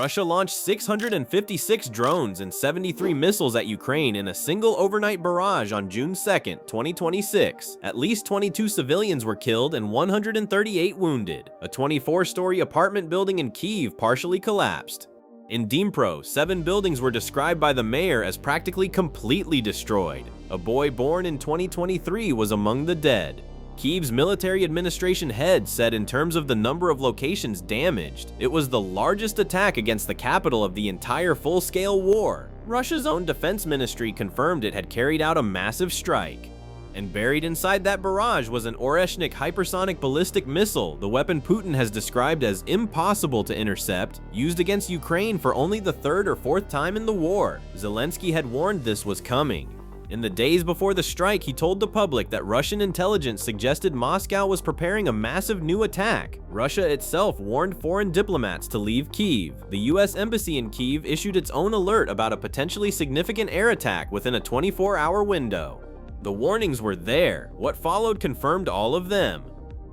Russia launched 656 drones and 73 missiles at Ukraine in a single overnight barrage on June 2, 2026. At least 22 civilians were killed and 138 wounded. A 24-story apartment building in Kyiv partially collapsed. In Dnipro, 7 buildings were described by the mayor as practically completely destroyed. A boy born in 2023 was among the dead. Kyiv's military administration head said in terms of the number of locations damaged, it was the largest attack against the capital of the entire full-scale war. Russia's own defense ministry confirmed it had carried out a massive strike. And buried inside that barrage was an Oreshnik hypersonic ballistic missile, the weapon Putin has described as impossible to intercept, used against Ukraine for only the 3rd or 4th time in the war. Zelensky had warned this was coming. In the days before the strike, he told the public that Russian intelligence suggested Moscow was preparing a massive new attack. Russia itself warned foreign diplomats to leave Kyiv. The US Embassy in Kyiv issued its own alert about a potentially significant air attack within a 24-hour window. The warnings were there. What followed confirmed all of them.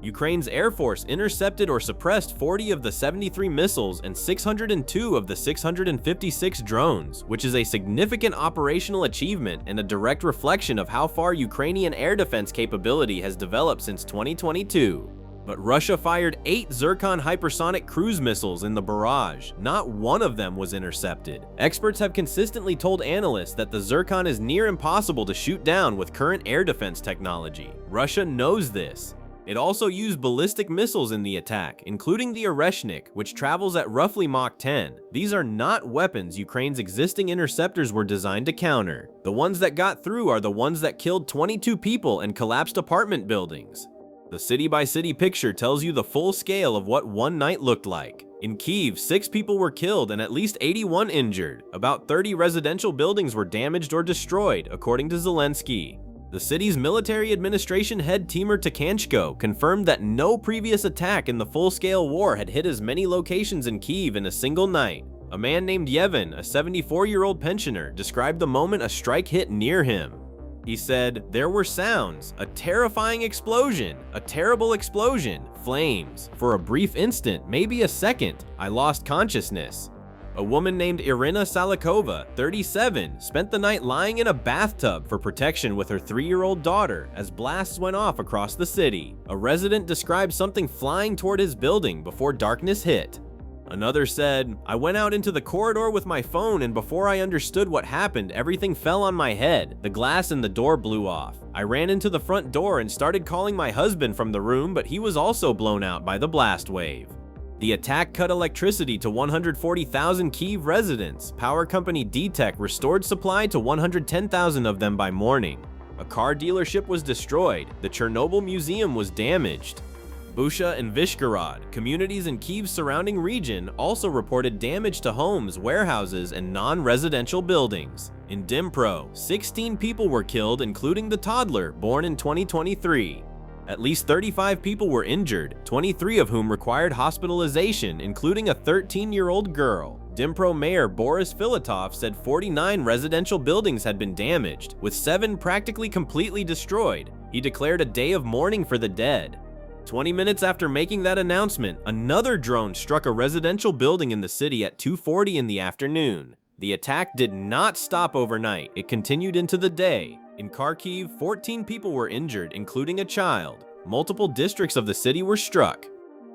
Ukraine's Air Force intercepted or suppressed 40 of the 73 missiles and 602 of the 656 drones, which is a significant operational achievement and a direct reflection of how far Ukrainian air defense capability has developed since 2022. But Russia fired 8 Zircon hypersonic cruise missiles in the barrage. Not one of them was intercepted. Experts have consistently told analysts that the Zircon is near impossible to shoot down with current air defense technology. Russia knows this. It also used ballistic missiles in the attack, including the Oreshnik, which travels at roughly Mach 10. These are not weapons Ukraine's existing interceptors were designed to counter. The ones that got through are the ones that killed 22 people and collapsed apartment buildings. The city-by-city picture tells you the full scale of what one night looked like. In Kyiv, 6 people were killed and at least 81 injured. About 30 residential buildings were damaged or destroyed, according to Zelensky. The city's military administration head Timur Tkanchenko confirmed that no previous attack in the full-scale war had hit as many locations in Kyiv in a single night. A man named Yevhen, a 74-year-old pensioner, described the moment a strike hit near him. He said, "There were sounds, a terrifying explosion, a terrible explosion, flames. For a brief instant, maybe a second, I lost consciousness." A woman named Irina Salikova, 37, spent the night lying in a bathtub for protection with her 3-year-old daughter as blasts went off across the city. A resident described something flying toward his building before darkness hit. Another said, "I went out into the corridor with my phone and before I understood what happened, everything fell on my head. The glass in the door blew off. I ran into the front door and started calling my husband from the room, but he was also blown out by the blast wave." The attack cut electricity to 140,000 Kyiv residents. Power company DTEK restored supply to 110,000 of them by morning. A car dealership was destroyed. The Chernobyl Museum was damaged. Busha and Vyshgorod, communities in Kyiv's surrounding region, also reported damage to homes, warehouses, and non-residential buildings. In Dnipro, 16 people were killed, including the toddler born in 2023. At least 35 people were injured, 23 of whom required hospitalization, including a 13-year-old girl. Dnipro Mayor Boris Filatov said 49 residential buildings had been damaged, with 7 practically completely destroyed. He declared a day of mourning for the dead. 20 minutes after making that announcement, another drone struck a residential building in the city at 2:40 in the afternoon. The attack did not stop overnight. It continued into the day. In Kharkiv, 14 people were injured, including a child. Multiple districts of the city were struck.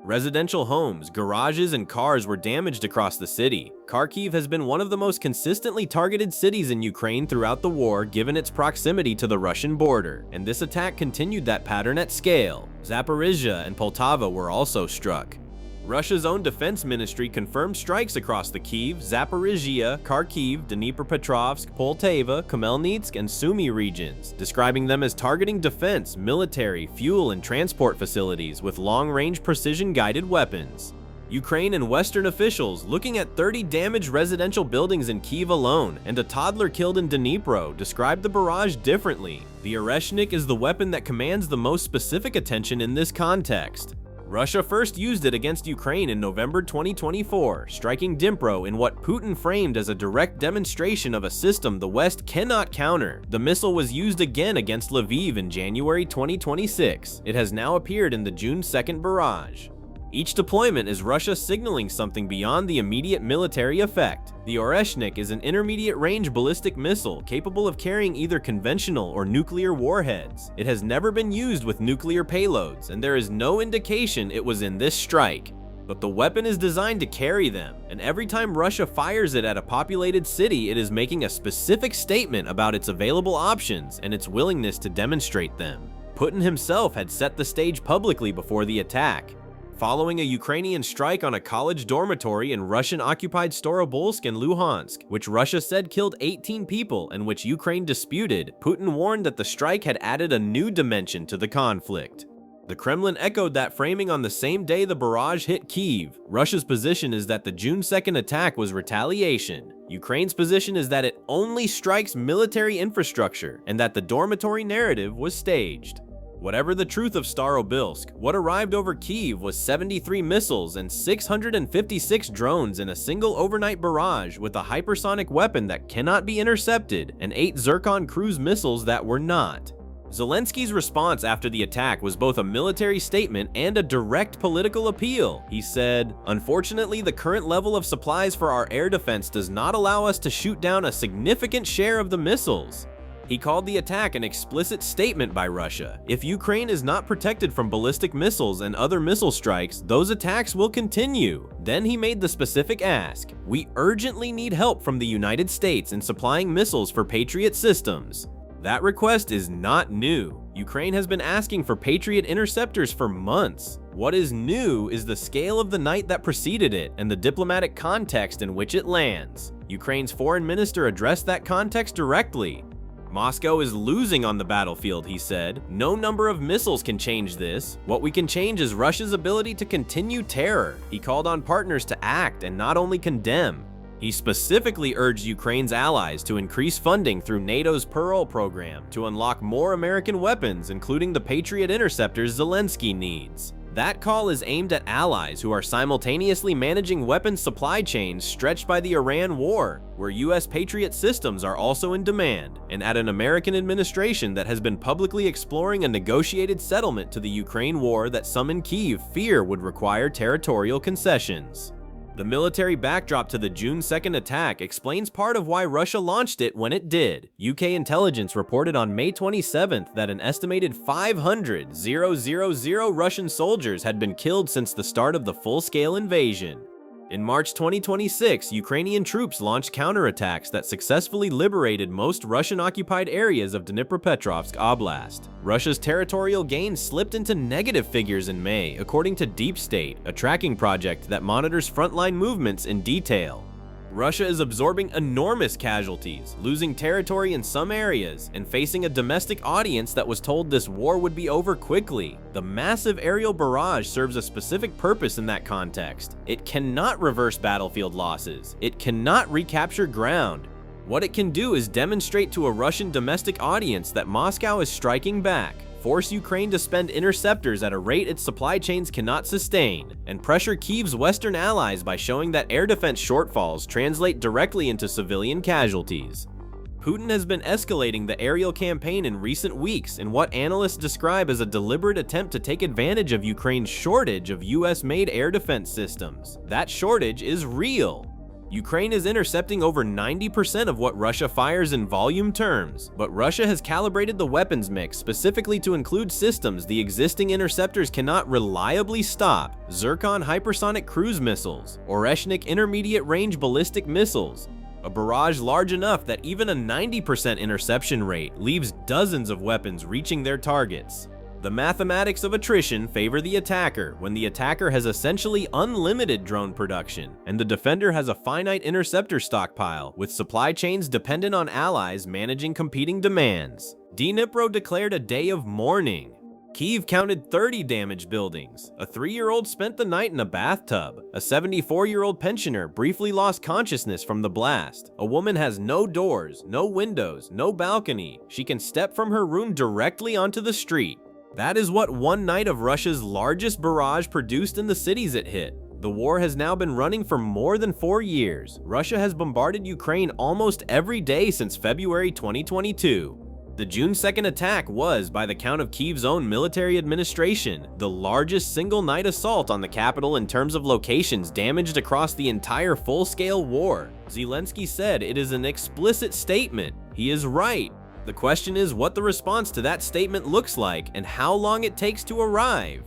Residential homes, garages, and cars were damaged across the city. Kharkiv has been one of the most consistently targeted cities in Ukraine throughout the war, given its proximity to the Russian border, and this attack continued that pattern at scale. Zaporizhia and Poltava were also struck. Russia's own defense ministry confirmed strikes across the Kyiv, Zaporizhia, Kharkiv, Dnipropetrovsk, Poltava, Khmelnytsk, and Sumy regions, describing them as targeting defense, military, fuel, and transport facilities with long-range precision-guided weapons. Ukraine and Western officials, looking at 30 damaged residential buildings in Kyiv alone and a toddler killed in Dnipro, described the barrage differently. The Oreshnik is the weapon that commands the most specific attention in this context. Russia first used it against Ukraine in November 2024, striking Dnipro in what Putin framed as a direct demonstration of a system the West cannot counter. The missile was used again against Lviv in January 2026. It has now appeared in the June 2nd barrage. Each deployment is Russia signaling something beyond the immediate military effect. The Oreshnik is an intermediate-range ballistic missile capable of carrying either conventional or nuclear warheads. It has never been used with nuclear payloads, and there is no indication it was in this strike. But the weapon is designed to carry them, and every time Russia fires it at a populated city, it is making a specific statement about its available options and its willingness to demonstrate them. Putin himself had set the stage publicly before the attack. Following a Ukrainian strike on a college dormitory in Russian-occupied Starobolsk and Luhansk, which Russia said killed 18 people and which Ukraine disputed, Putin warned that the strike had added a new dimension to the conflict. The Kremlin echoed that framing on the same day the barrage hit Kyiv. Russia's position is that the June 2nd attack was retaliation. Ukraine's position is that it only strikes military infrastructure and that the dormitory narrative was staged. Whatever the truth of Starobilsk, what arrived over Kyiv was 73 missiles and 656 drones in a single overnight barrage with a hypersonic weapon that cannot be intercepted and 8 Zircon cruise missiles that were not. Zelensky's response after the attack was both a military statement and a direct political appeal. He said, "Unfortunately, the current level of supplies for our air defense does not allow us to shoot down a significant share of the missiles." He called the attack an explicit statement by Russia. If Ukraine is not protected from ballistic missiles and other missile strikes, those attacks will continue. Then he made the specific ask, "We urgently need help from the United States in supplying missiles for Patriot systems." That request is not new. Ukraine has been asking for Patriot interceptors for months. What is new is the scale of the night that preceded it and the diplomatic context in which it lands. Ukraine's foreign minister addressed that context directly. "Moscow is losing on the battlefield," he said. "No number of missiles can change this. What we can change is Russia's ability to continue terror." He called on partners to act and not only condemn. He specifically urged Ukraine's allies to increase funding through NATO's Pearl program to unlock more American weapons, including the Patriot interceptors Zelensky needs. That call is aimed at allies who are simultaneously managing weapons supply chains stretched by the Iran war, where US Patriot systems are also in demand, and at an American administration that has been publicly exploring a negotiated settlement to the Ukraine war that some in Kyiv fear would require territorial concessions. The military backdrop to the June 2nd attack explains part of why Russia launched it when it did. UK intelligence reported on May 27th that an estimated 500 Russian soldiers had been killed since the start of the full-scale invasion. In March 2026, Ukrainian troops launched counterattacks that successfully liberated most Russian-occupied areas of Dnipropetrovsk Oblast. Russia's territorial gains slipped into negative figures in May, according to Deep State, a tracking project that monitors frontline movements in detail. Russia is absorbing enormous casualties, losing territory in some areas, and facing a domestic audience that was told this war would be over quickly. The massive aerial barrage serves a specific purpose in that context. It cannot reverse battlefield losses. It cannot recapture ground. What it can do is demonstrate to a Russian domestic audience that Moscow is striking back, force Ukraine to spend interceptors at a rate its supply chains cannot sustain, and pressure Kyiv's Western allies by showing that air defense shortfalls translate directly into civilian casualties. Putin has been escalating the aerial campaign in recent weeks in what analysts describe as a deliberate attempt to take advantage of Ukraine's shortage of US-made air defense systems. That shortage is real. Ukraine is intercepting over 90% of what Russia fires in volume terms, but Russia has calibrated the weapons mix specifically to include systems the existing interceptors cannot reliably stop: Zircon hypersonic cruise missiles, Oreshnik intermediate-range ballistic missiles, a barrage large enough that even a 90% interception rate leaves dozens of weapons reaching their targets. The mathematics of attrition favor the attacker when the attacker has essentially unlimited drone production, and the defender has a finite interceptor stockpile, with supply chains dependent on allies managing competing demands. Dnipro declared a day of mourning. Kyiv counted 30 damaged buildings. A 3-year-old spent the night in a bathtub. A 74-year-old pensioner briefly lost consciousness from the blast. A woman has no doors, no windows, no balcony. She can step from her room directly onto the street. That is what one night of Russia's largest barrage produced in the cities it hit. The war has now been running for more than 4 years. Russia has bombarded Ukraine almost every day since February 2022. The June 2nd attack was, by the count of Kyiv's own military administration, the largest single-night assault on the capital in terms of locations damaged across the entire full-scale war. Zelensky said it is an explicit statement. He is right. The question is what the response to that statement looks like and how long it takes to arrive.